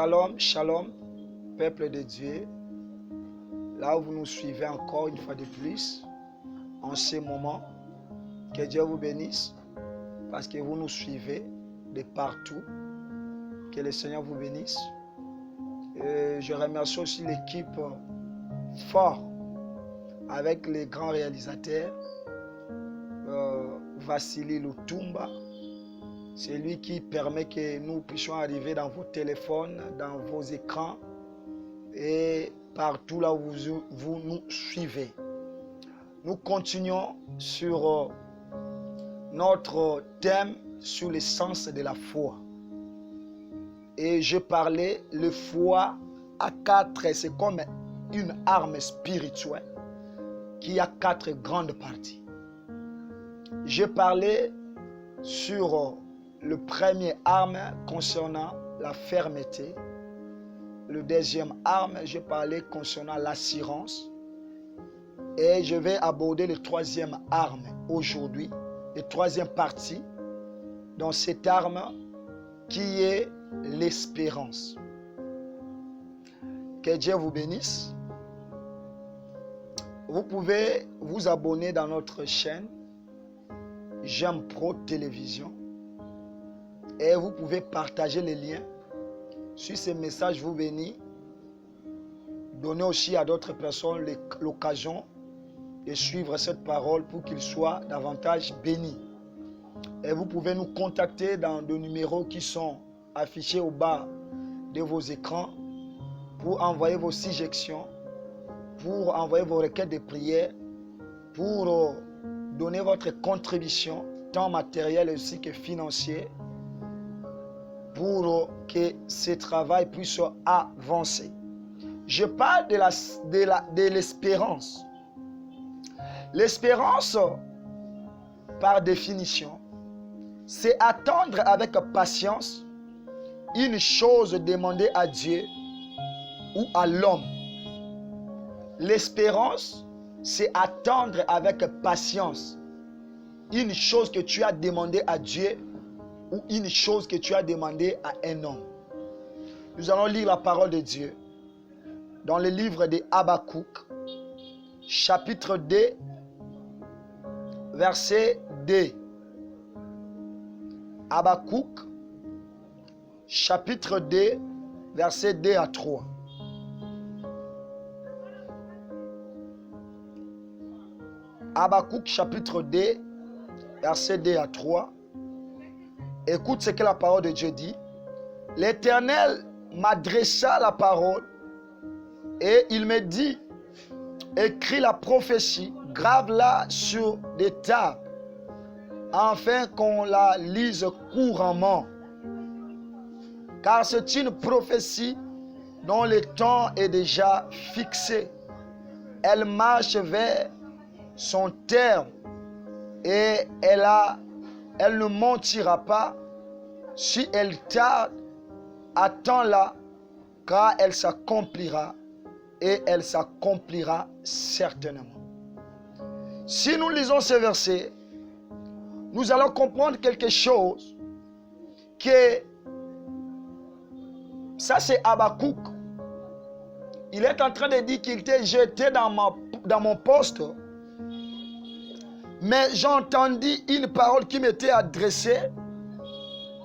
Shalom, shalom, peuple de Dieu. Là où vous nous suivez encore une fois de plus, en ce moment, que Dieu vous bénisse, parce que vous nous suivez de partout. Que le Seigneur vous bénisse. Et je remercie aussi l'équipe fort, avec les grands réalisateurs, Vassili Lutumba. C'est lui qui permet que nous puissions arriver dans vos téléphones, dans vos écrans et partout là où vous nous suivez. Nous continuons sur notre thème sur l'essence de la foi. Et je parlais, le foi à quatre, c'est comme une arme spirituelle qui a quatre grandes parties. Je parlais sur le premier arme concernant la fermeté. Le deuxième arme, je parlais concernant l'assurance. Et je vais aborder le troisième arme aujourd'hui, la troisième partie dans cette arme qui est l'espérance. Que Dieu vous bénisse. Vous pouvez vous abonner dans notre chaîne J'aime Pro Télévision. Et vous pouvez partager les liens. Si ces messages vous bénissent, donnez aussi à d'autres personnes l'occasion de suivre cette parole pour qu'ils soient davantage bénis. Et vous pouvez nous contacter dans des numéros qui sont affichés au bas de vos écrans pour envoyer vos suggestions, pour envoyer vos requêtes de prière, pour donner votre contribution, tant matérielle aussi que financière, pour que ce travail puisse avancer. Je parle de l'espérance. L'espérance, par définition, c'est attendre avec patience une chose demandée à Dieu ou à l'homme. L'espérance, c'est attendre avec patience une chose que tu as demandé à Dieu ou une chose que tu as demandé à un homme. Nous allons lire la parole de Dieu dans le livre de Habakkuk, chapitre 2, verset 2. Habakkuk, chapitre 2, verset 2 à 3. Habakkuk, chapitre 2, verset 2 à 3. Écoute ce que la parole de Dieu dit. L'Éternel m'adressa la parole et il me dit, écris la prophétie, grave-la sur des tables, afin qu'on la lise couramment. Car c'est une prophétie dont le temps est déjà fixé. Elle marche vers son terme et elle ne mentira pas. Si elle tarde, attends-la, car elle s'accomplira et elle s'accomplira certainement. Si nous lisons ce verset, nous allons comprendre quelque chose que ça c'est Habakkuk. Il est en train de dire qu'il était jeté dans mon poste. Mais j'ai entendu une parole qui m'était adressée.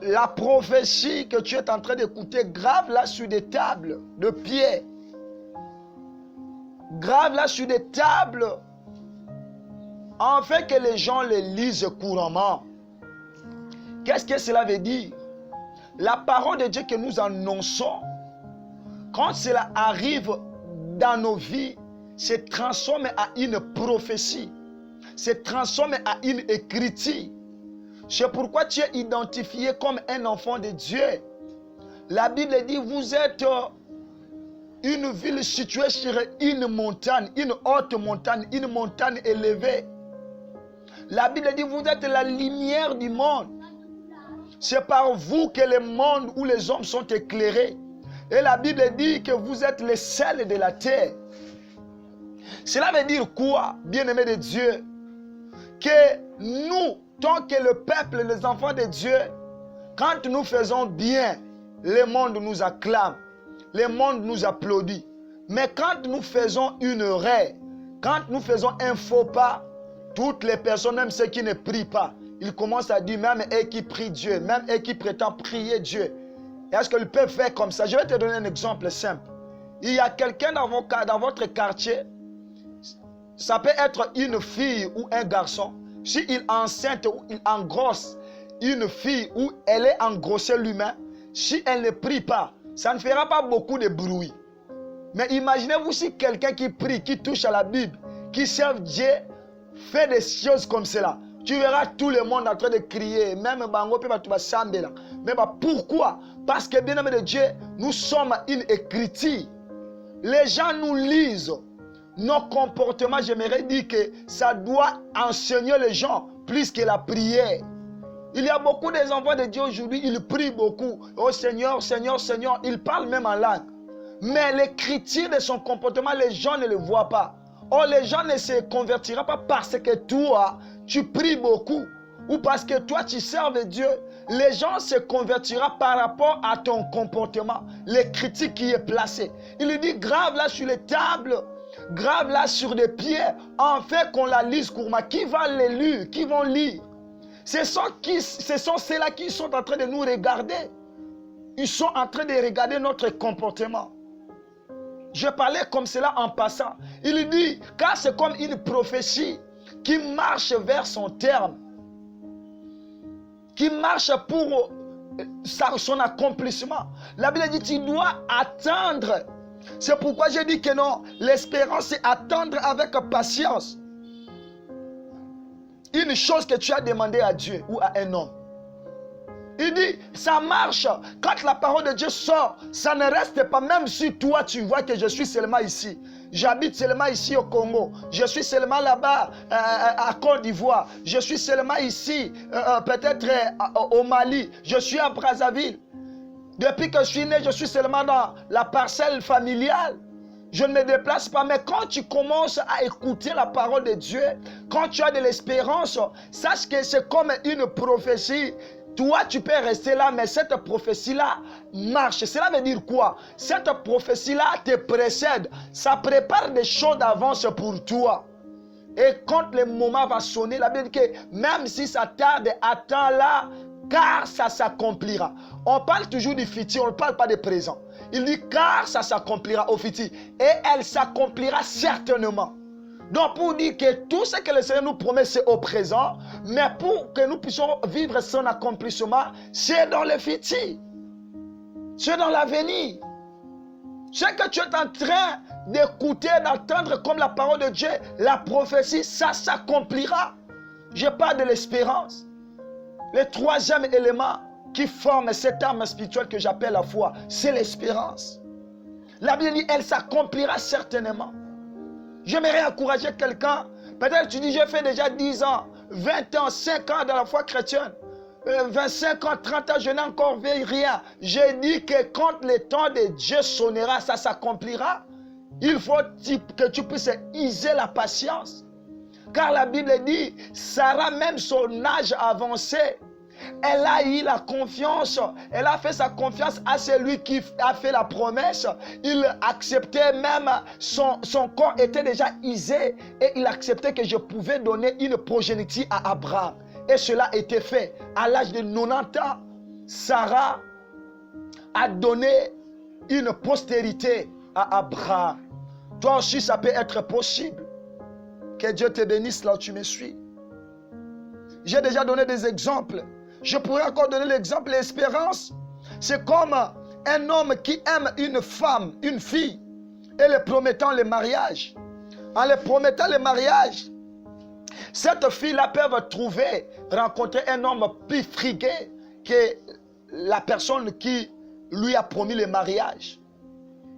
La prophétie que tu es en train d'écouter, grave-la sur des tables de pierre. Grave-la sur des tables afin que les gens les lisent couramment. Qu'est-ce que cela veut dire? La parole de Dieu que nous annonçons, quand cela arrive dans nos vies, se transforme en une prophétie, se transforme en une écriture. C'est pourquoi tu es identifié comme un enfant de Dieu. La Bible dit, vous êtes une ville située sur une montagne, une haute montagne, une montagne élevée. La Bible dit, vous êtes la lumière du monde. C'est par vous que le monde ou les hommes sont éclairés. Et la Bible dit que vous êtes les sels de la terre. Cela veut dire quoi, bien-aimés de Dieu? Que nous, tant que le peuple, les enfants de Dieu, quand nous faisons bien, le monde nous acclame. le monde nous applaudit. Mais quand nous faisons une erreur, quand nous faisons un faux pas, toutes les personnes, même ceux qui ne prient pas, ils commencent à dire, même eux qui prient Dieu, même eux qui prétendent prier Dieu, est-ce qu'ils peuvent faire comme ça? Je vais te donner un exemple simple. Il y a quelqu'un dans votre quartier, ça peut être une fille ou un garçon. S'il est enceinte ou il engrosse une fille ou elle est engrossée lui-même, si elle ne prie pas, ça ne fera pas beaucoup de bruit. Mais imaginez-vous si quelqu'un qui prie, qui touche à la Bible, qui serve Dieu, fait des choses comme cela. Tu verras tout le monde en train de crier, même Bango peut tu vas sambela. Mais pourquoi? Parce que bien aimé de Dieu, nous sommes une écriture. Les gens nous lisent. Nos comportements, j'aimerais dire que ça doit enseigner les gens plus que la prière. Il y a beaucoup des enfants de Dieu aujourd'hui, ils prient beaucoup. Oh Seigneur, Seigneur, Seigneur, ils parlent même en langue. Mais l'écriture de son comportement, les gens ne le voient pas. Oh, les gens ne se convertiront pas parce que toi, tu pries beaucoup. Ou parce que toi, tu serves Dieu. Les gens se convertiront par rapport à ton comportement. L'écriture qui est placée. Il lui dit, grave-la sur les tables. Grave-la sur des pierres. En fait, qu'on la lise couramment. Qui va les lire? Qui vont lire? Ce sont ceux-là qui sont en train de nous regarder. Ils sont en train de regarder notre comportement. Je parlais comme cela en passant. Il dit, car c'est comme une prophétie qui marche vers son terme, qui marche pour son accomplissement. La Bible dit, tu dois attendre. C'est pourquoi j'ai dit que non, l'espérance c'est attendre avec patience une chose que tu as demandé à Dieu ou à un homme. Il dit, ça marche. Quand la parole de Dieu sort, ça ne reste pas. Même si toi, tu vois que je suis seulement ici. J'habite seulement ici au Congo. Je suis seulement là-bas à Côte d'Ivoire. Je suis seulement ici, peut-être au Mali. Je suis à Brazzaville. Depuis que je suis né, je suis seulement dans la parcelle familiale. Je ne me déplace pas, mais quand tu commences à écouter la parole de Dieu, quand tu as de l'espérance, sache que c'est comme une prophétie. Toi, tu peux rester là, mais cette prophétie-là marche. Cela veut dire quoi? Cette prophétie-là te précède. Ça prépare des choses d'avance pour toi. Et quand le moment va sonner, la Bible dit que même si ça tarde, attends-la, car ça s'accomplira. On parle toujours du futur, on ne parle pas du présent. Il dit car ça s'accomplira au futur. Et elle s'accomplira certainement. Donc pour dire que tout ce que le Seigneur nous promet, c'est au présent. Mais pour que nous puissions vivre son accomplissement, c'est dans le futur. C'est dans l'avenir. Ce que tu es en train d'écouter, d'entendre comme la parole de Dieu, la prophétie, ça s'accomplira. Je parle de l'espérance. Le troisième élément qui forme cette arme spirituelle que j'appelle la foi, c'est l'espérance. La Bible dit, elle s'accomplira certainement. J'aimerais encourager quelqu'un. Peut-être tu dis, j'ai fait déjà 10 ans, 20 ans, 5 ans dans la foi chrétienne. 25 ans, 30 ans, je n'ai encore vu rien. J'ai dit que quand le temps de Dieu sonnera, ça s'accomplira. Il faut que tu puisses user la patience. Car la Bible dit, Sarah, même son âge avancé, elle a eu la confiance, elle a fait sa confiance à celui qui a fait la promesse. Il acceptait même, son corps était déjà usé et il acceptait que je pouvais donner une progéniture à Abraham. Et cela était fait. À l'âge de 90 ans, Sarah a donné une postérité à Abraham. Toi aussi, ça peut être possible. Que Dieu te bénisse là où tu me suis. J'ai déjà donné des exemples. Je pourrais encore donner l'exemple, l'espérance. C'est comme un homme qui aime une femme, une fille, et le promettant le mariage. En le promettant le mariage, cette fille-là peut rencontrer un homme plus frigué que la personne qui lui a promis le mariage.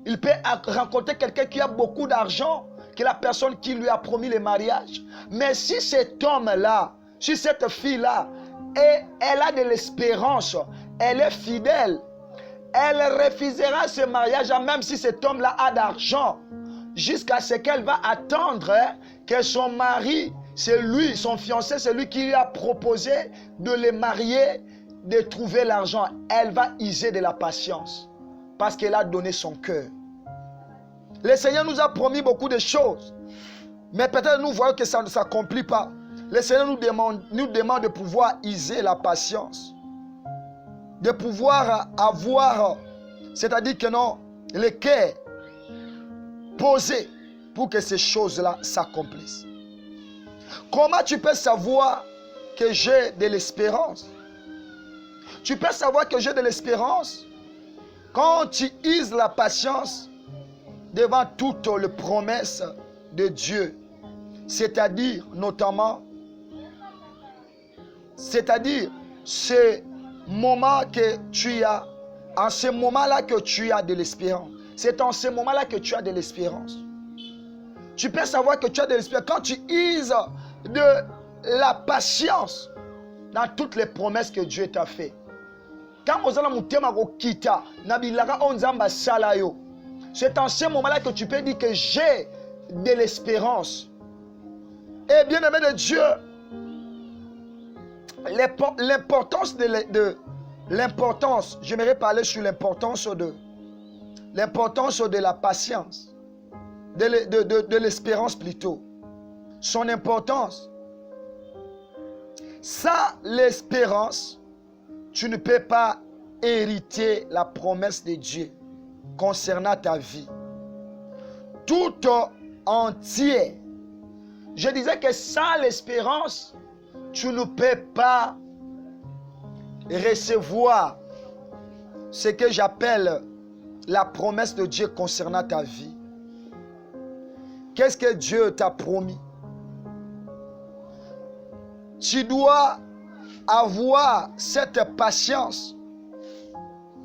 Il peut rencontrer quelqu'un qui a beaucoup d'argent que la personne qui lui a promis le mariage. Mais si cet homme-là, si cette fille-là, et elle a de l'espérance, elle est fidèle, elle refusera ce mariage même si cet homme-là a d'argent, jusqu'à ce qu'elle va attendre que son mari, c'est lui, son fiancé, c'est lui qui lui a proposé de le marier, de trouver l'argent. Elle va user de la patience. parce qu'elle a donné son cœur. Le Seigneur nous a promis beaucoup de choses. Mais peut-être nous voyons que ça ne s'accomplit pas. Le Seigneur nous demande de pouvoir user la patience. De pouvoir avoir, c'est-à-dire que non, le cœur posé pour que ces choses-là s'accomplissent. Comment tu peux savoir que j'ai de l'espérance? Tu peux savoir que j'ai de l'espérance quand tu uses la patience devant toutes les promesses de Dieu. C'est-à-dire, notamment, ce moment que tu as, en ce moment-là que tu as de l'espérance. C'est en ce moment-là que tu as de l'espérance. Tu peux savoir que tu as de l'espérance quand tu uses de la patience dans toutes les promesses que Dieu t'a fait. Quand vous allez mutema kita, nabilaga onzamba salayo. C'est en ce moment-là que tu peux dire que j'ai de l'espérance. Et bien aimé de Dieu, l'importance, j'aimerais parler sur l'importance de la patience, de l'espérance plutôt. Son importance. Sans l'espérance, tu ne peux pas hériter la promesse de Dieu concernant ta vie. Tout entier. Je disais que sans l'espérance, tu ne peux pas recevoir ce que j'appelle la promesse de Dieu concernant ta vie. Qu'est-ce que Dieu t'a promis? Tu dois avoir cette patience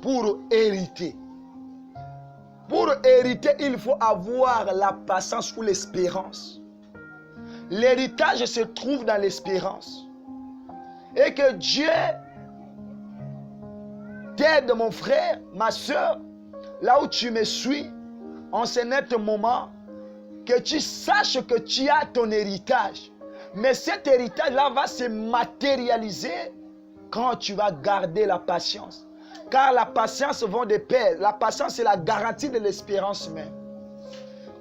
pour hériter. Pour hériter, il faut avoir la patience ou l'espérance. L'héritage se trouve dans l'espérance. Et que Dieu t'aide, mon frère, ma soeur, là où tu me suis, en ce net moment, que tu saches que tu as ton héritage. Mais cet héritage-là va se matérialiser quand tu vas garder la patience. Car la patience va de pair. La patience est la garantie de l'espérance même.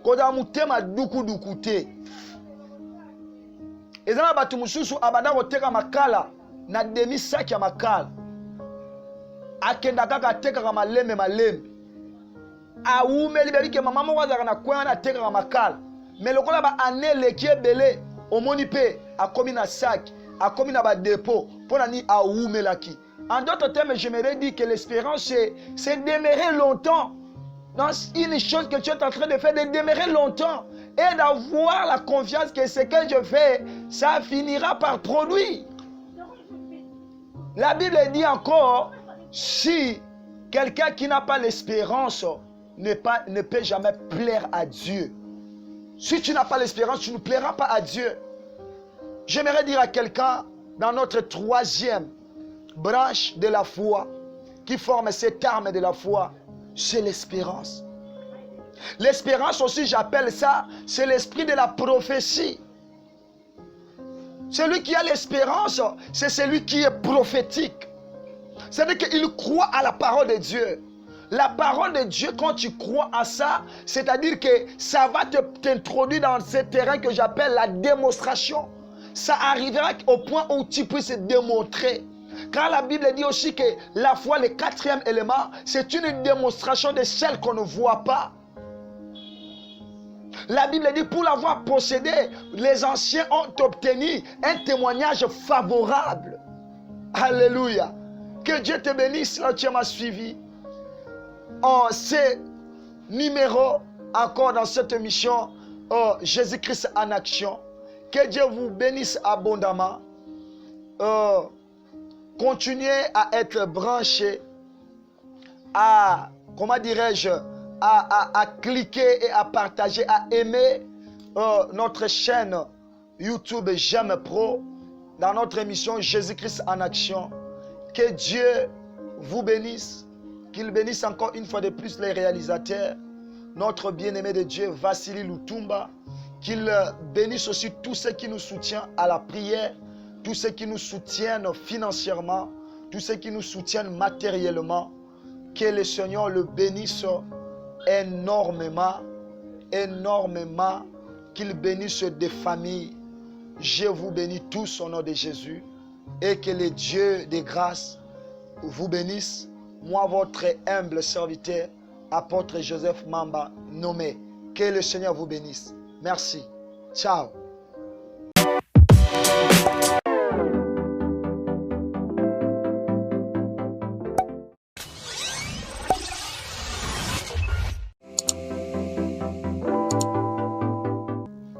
Kodamutema duku dukute. Ezana batu mususu abada koteka makala na demi sac ya makala. Akenda kaka teka malembe malembe. Aumeli bebi ke mama moko azaka na kwa na teka makala. Mais lokola ba anele ki ebele omoni pe akomi na sac, akomi na ba dépôt pona ni aumelaki. En d'autres termes, j'aimerais dire que l'espérance c'est demeurer longtemps dans une chose que tu es en train de faire, de demeurer longtemps et d'avoir la confiance que ce que je fais, ça finira par produire. La Bible dit encore, si quelqu'un qui n'a pas l'espérance ne peut jamais plaire à Dieu. Si tu n'as pas l'espérance, tu ne plairas pas à Dieu. J'aimerais dire à quelqu'un dans notre troisième branche de la foi qui forme cette arme de la foi, c'est l'espérance. L'espérance aussi, j'appelle ça, c'est l'esprit de la prophétie. Celui qui a l'espérance, c'est celui qui est prophétique. C'est-à-dire qu'il croit à la parole de Dieu. La parole de Dieu, quand tu crois à ça, c'est-à-dire que ça va t'introduire dans ce terrain que j'appelle la démonstration. Ça arrivera au point où tu puisses démontrer. Car la Bible dit aussi que la foi, le quatrième élément, c'est une démonstration de celle qu'on ne voit pas. La Bible dit, pour l'avoir possédé, les anciens ont obtenu un témoignage favorable. Alléluia. Que Dieu te bénisse, là tu m'as suivi. En ce numéro, encore dans cette émission, Jésus-Christ en action. Que Dieu vous bénisse abondamment. Continuez à être branchés, à, comment dirais-je, à cliquer et à partager, à aimer notre chaîne YouTube J'aime Pro dans notre émission Jésus-Christ en action. Que Dieu vous bénisse, qu'il bénisse encore une fois de plus les réalisateurs, notre bien-aimé de Dieu, Vassili Lutumba, qu'il bénisse aussi tous ceux qui nous soutiennent à la prière, tous ceux qui nous soutiennent financièrement, tous ceux qui nous soutiennent matériellement, Que le Seigneur le bénisse énormément, énormément. Qu'il bénisse des familles. Je vous bénis tous au nom de Jésus. Et que le Dieu de grâce vous bénisse. Moi, votre humble serviteur, apôtre Joseph Mamba, nommé. Que le Seigneur vous bénisse. Merci. Ciao.